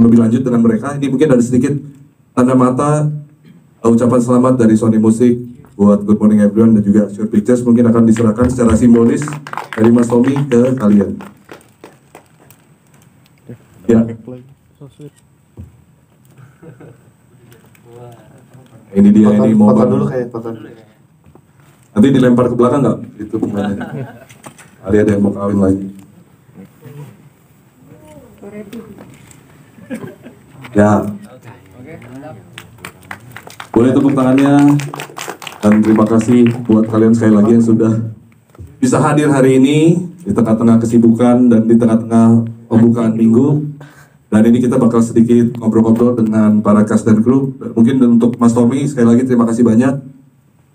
lebih lanjut dengan mereka. Ini mungkin ada sedikit tanda mata ucapan selamat dari Sony Music buat Good Morning Everyone dan juga Shure Pictures, mungkin akan diserahkan secara simbolis dari Mas Tommy ke kalian. Ya. Ini dia, ini mau foto dulu kayak foto dulu. Nanti dilempar ke belakang nggak? Itu bunganya. Ada yang mau kawin lagi. Ya. Boleh tepuk tangannya. Dan terima kasih buat kalian sekali lagi yang sudah bisa hadir hari ini di tengah-tengah kesibukan dan di tengah-tengah pembukaan minggu. Dan ini kita bakal sedikit ngobrol-ngobrol dengan para cast dan kru. Mungkin untuk Mas Tommy sekali lagi terima kasih banyak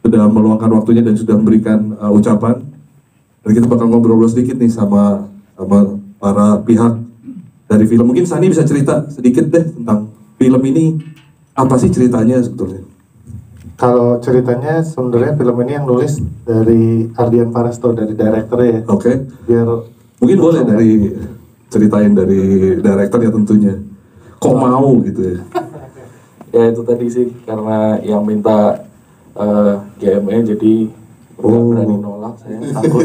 sudah meluangkan waktunya dan sudah memberikan ucapan. Dan kita bakal ngobrol sedikit nih sama para pihak dari film. Mungkin Sani bisa cerita sedikit deh tentang film ini. Apa sih ceritanya sebetulnya? Kalau ceritanya sebenarnya film ini yang nulis dari Ardian Parasto, dari direkturnya ya. Oke. Biar mungkin boleh dari ceritain dari direktur ya tentunya. Kok mau gitu ya? Ya itu tadi sih karena yang minta GME jadi nggak berani nolak, saya takut.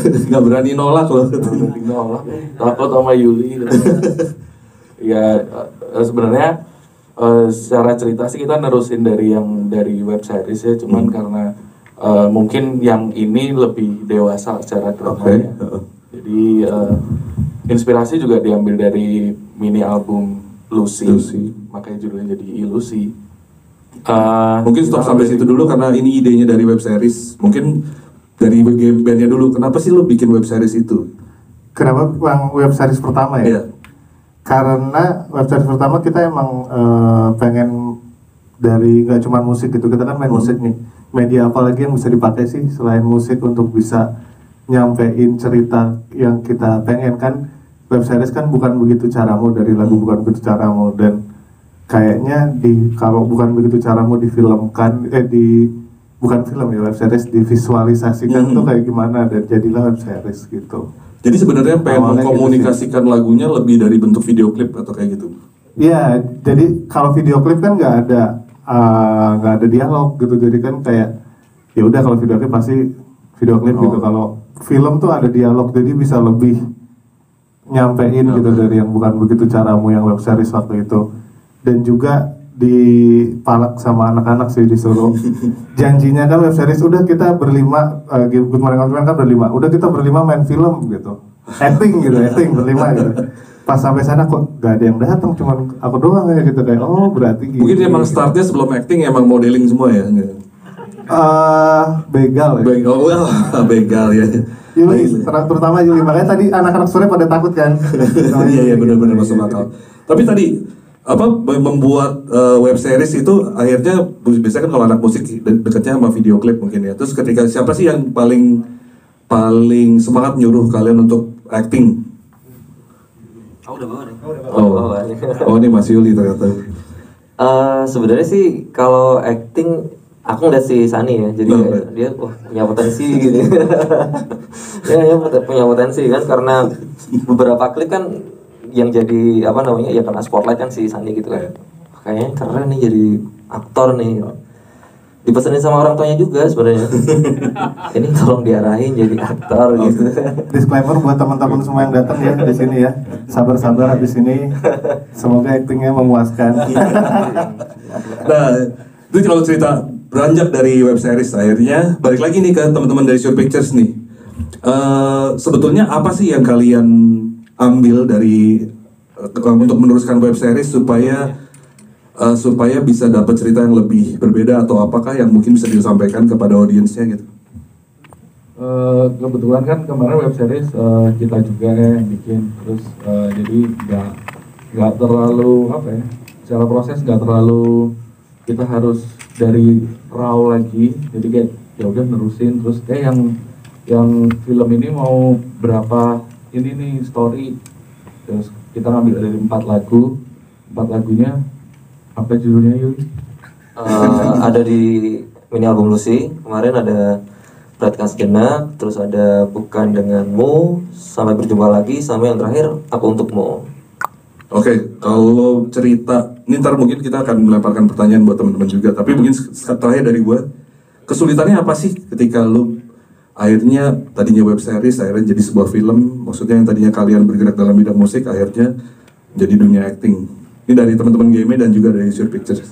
Nggak berani nolak loh. Berani nolak, takut sama Yuli. Ya sebenarnya secara cerita sih kita nerusin dari web series ya, cuman karena mungkin yang ini lebih dewasa secara dramanya. Jadi inspirasi juga diambil dari mini album Lucy. Makanya judulnya jadi Ilusi. Mungkin stop sampai situ dulu karena ini idenya dari web series. Mungkin dari bandnya dulu. Kenapa sih lo bikin web series itu? Kenapa bang web series pertama ya? Iya. Karena web series pertama kita emang pengen dari nggak cuma musik gitu, kita kan main musik nih. Media apa lagi yang bisa dipakai sih selain musik untuk bisa nyampein cerita yang kita pengen kan? Web series kan bukan begitu caramu, dari lagu bukan begitu caramu, dan kayaknya kalau bukan begitu caramu difilmkan, bukan film ya, web series divisualisasikan tuh kayak gimana, dan jadilah web series gitu. Jadi sebenarnya pengen mengkomunikasikan gitu lagunya lebih dari bentuk video klip atau kayak gitu? Iya, jadi kalau video klip kan nggak ada dialog gitu, jadi kan kayak ya udah kalau video klip pasti video klip gitu. Kalau film tuh ada dialog, jadi bisa lebih nyampein gitu dari yang bukan begitu caramu yang web series waktu itu. Dan juga dipalak sama anak-anak sih, disuruh janjinya kan web series udah kita berlima, Good Morning Everyone kan berlima, udah kita berlima main film gitu, acting berlima gitu. Pas sampai sana kok gak ada yang datang, cuman aku doang ya gitu, kayak oh berarti gitu. Mungkin emang startnya sebelum acting emang modeling semua ya? Begal ya. Begal ya. Yuli, terutama Yuli, makanya tadi anak-anak sore pada takut kan. Iya benar-benar masuk akal. Tapi tadi membuat web series itu akhirnya biasanya kan kalau anak musik dekatnya sama video klip mungkin ya. Terus ketika siapa sih yang paling semangat nyuruh kalian untuk acting? Udah bawa nih. Oh ini Mas Yuli ternyata. Sebenarnya sih kalau acting aku ngeliat si Sani ya, jadi dia punya potensi gitu. Dia punya potensi kan, karena beberapa klip kan yang jadi ya kena spotlight kan si Sani gitu kan. Kayaknya keren nih jadi aktor nih. Dipesenin sama orang tuanya juga sebenarnya. Ini tolong diarahin jadi aktor gitu. Disclaimer buat teman-teman semua yang datang ya di sini ya. Sabar-sabar habis ini. Semoga aktingnya memuaskan. Nah, itu kalau cerita beranjak dari web series akhirnya balik lagi nih ke teman-teman dari Shure Pictures nih. Sebetulnya apa sih yang kalian ambil dari untuk meneruskan web series supaya bisa dapat cerita yang lebih berbeda, atau apakah yang mungkin bisa disampaikan kepada audiensnya gitu? Kebetulan kan kemarin web series kita juga yang bikin, terus jadi nggak terlalu secara proses nggak terlalu kita harus dari raw lagi, jadi kayak ya udah nerusin terus yang film ini mau berapa ini nih story, terus kita ngambil dari 4 lagunya apa judulnya Yul? Ada di mini album Lucy, kemarin ada Perhatikan Sejenak, terus ada Bukan Denganmu, Sampai Berjumpa Lagi, sama yang terakhir Aku Untukmu. Oke, kalau cerita, ini ntar mungkin kita akan melemparkan pertanyaan buat teman-teman juga. Tapi mungkin terakhir dari gue, kesulitannya apa sih ketika lu akhirnya tadinya web series, akhirnya jadi sebuah film, maksudnya yang tadinya kalian bergerak dalam bidang musik, akhirnya jadi dunia acting. Ini dari teman-teman game dan juga dari Sure Pictures.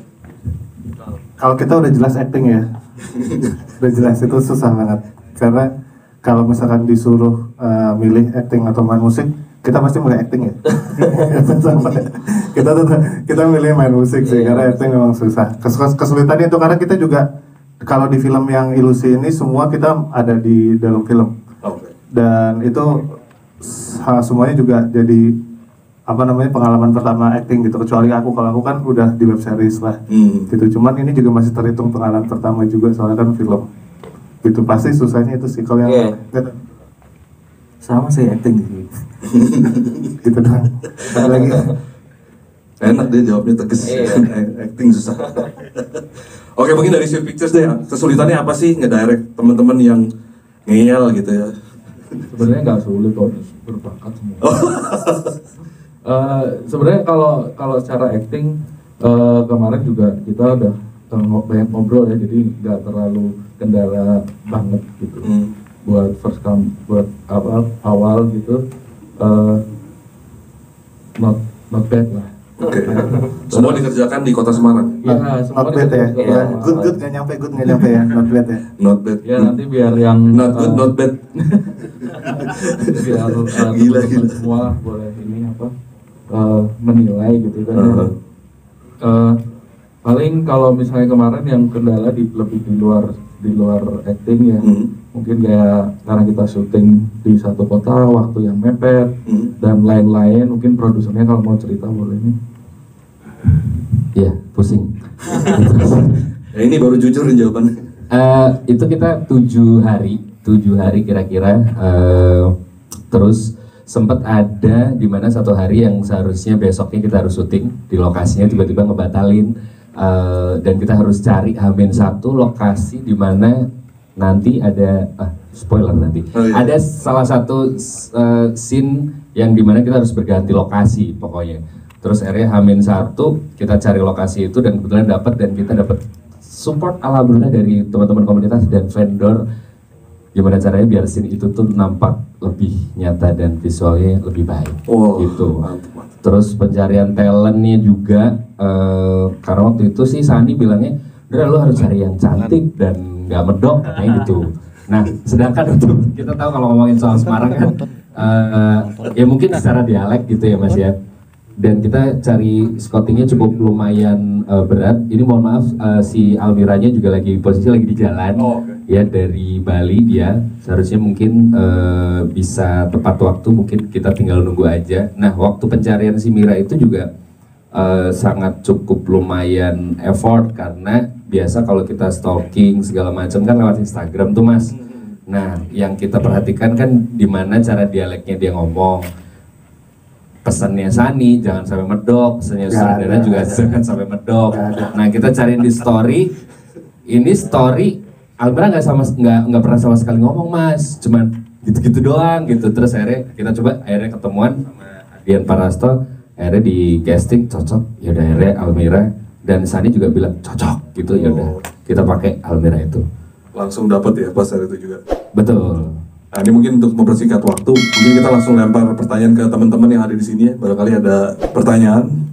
Kalau kita udah jelas acting ya, udah jelas itu susah banget. Karena kalau misalkan disuruh milih acting atau main musik, kita pasti milih acting ya. kita milih main musik sih, karena acting memang susah. Kesulitannya itu karena kita juga kalau di film yang Ilusi ini semua kita ada di dalam film. Dan itu semuanya juga jadi pengalaman pertama acting gitu, kecuali kalau aku kan udah di web series lah gitu, cuman ini juga masih terhitung pengalaman pertama juga soalnya kan film itu pasti susahnya itu sih kalau yang sama sih acting gitu dong. Lagi enak dia jawabnya tegas. Acting susah. Oke, mungkin dari Sure Pictures deh, kesulitannya apa sih ngedirect teman-teman yang ngeyel gitu ya? Sebenarnya nggak sulit kok, berbakat semua. Sebenarnya kalau secara acting kemarin juga kita udah banyak ngobrol ya, jadi nggak terlalu kendala banget gitu. Buat first come, buat awal gitu, not bad lah. Oke. Semua dikerjakan di kota Semarang. Iya, semua not bad ya, dikerjakan. good nggak nyampe ya, not bad ya. Not bad. Ya nanti biar yang Not good, not bad. biar Gila. semua boleh ini menilai gitu kan. Paling kalau misalnya kemarin yang kendala lebih di luar acting ya, mungkin kayak karena kita syuting di satu kota, waktu yang mepet dan lain-lain, mungkin produsernya kalau mau cerita boleh nih. Iya, pusing. Ya, ini baru jujur nih jawabannya. Itu kita 7 hari kira-kira. Terus sempat ada di mana satu hari yang seharusnya besoknya kita harus syuting di lokasinya tiba-tiba ngebatalin, dan kita harus cari H-1 lokasi di mana nanti ada spoiler nanti. Ada salah satu scene yang di mana kita harus berganti lokasi pokoknya. Terus akhirnya H-1 kita cari lokasi itu dan kebetulan dapat, dan kita dapat support alhamdulillah dari teman-teman komunitas dan vendor. Gimana caranya biar scene itu tuh nampak lebih nyata dan visualnya lebih baik, gitu. Terus pencarian talentnya juga, karena waktu itu sih Sani bilangnya, udah lu harus cari yang cantik dan nggak medok katanya gitu. Nah, sedangkan untuk kita tahu kalau ngomongin soal Semarang kan, ya mungkin secara dialek gitu ya Mas ya. Dan kita cari scoutingnya cukup lumayan berat. Ini mohon maaf, si Almiranya juga posisi lagi di jalan. Ya dari Bali dia, seharusnya mungkin bisa tepat waktu, mungkin kita tinggal nunggu aja. Nah, waktu pencarian si Mira itu juga sangat cukup lumayan effort, karena biasa kalau kita stalking segala macam kan lewat Instagram tuh Mas. Nah, yang kita perhatikan kan di mana cara dialeknya dia ngomong. Pesannya Sani jangan sampai medok, pesannya Sandra juga jangan sampai medok. Nah, kita cariin di story. Ini story Almira nggak pernah sama sekali ngomong Mas, cuman gitu-gitu doang gitu. Terus akhirnya kita coba, akhirnya ketemuan sama Dian Parasto, akhirnya di casting cocok. Ya udah akhirnya Almira dan Sani juga bilang cocok gitu. Ya udah kita pakai Almira itu. Langsung dapat ya pas hari itu juga. Betul. Nah, ini mungkin untuk mempersingkat waktu, mungkin kita langsung lempar pertanyaan ke teman-teman yang ada di sini ya. Barangkali ada pertanyaan.